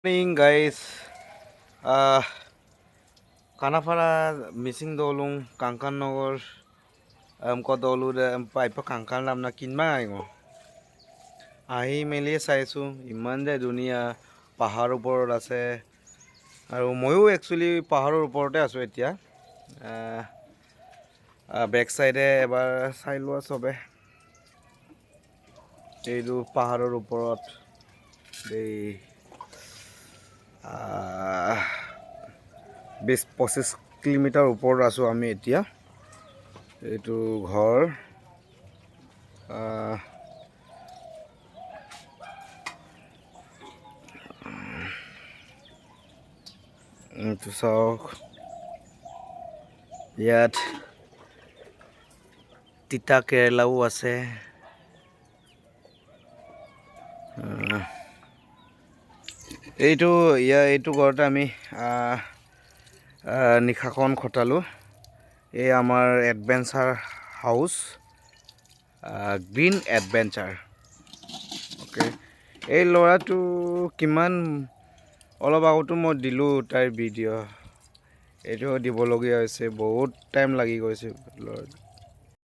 Morning guys, Kanafara missing dolung Kangkan nogor ko dolu paipa Kangkan lam na kinma aingo ahi meli চাইছো ইমান যে ধুনীয়া পাহাৰৰ ওপৰত আছে আৰু ময়ো একচুয়ালি পাহাৰৰ ওপৰতে আছো এতিয়া বেক সাইডে এবাৰ চাই লোৱা সবে এইটো পাহাৰৰ ওপৰত দেই 20-25 কিলোমিটাৰ ওপৰত আছো আমি এতিয়া এইটো ঘৰ এইটো চাওক ইয়াত তিতা কেৰেলাও আছে এইটো ঘৰতে আমি নিশাখন খটালো এই আমাৰ এডভেঞ্চাৰ হাউস গ্ৰীণ এডভেঞ্চাৰ ওকে এই লৰাটো কিমান অলপ আগতো মই দিলো তাৰ ভিডিঅ' এইটো দিবলগীয়া হৈছে বহুত টাইম লাগি গৈছে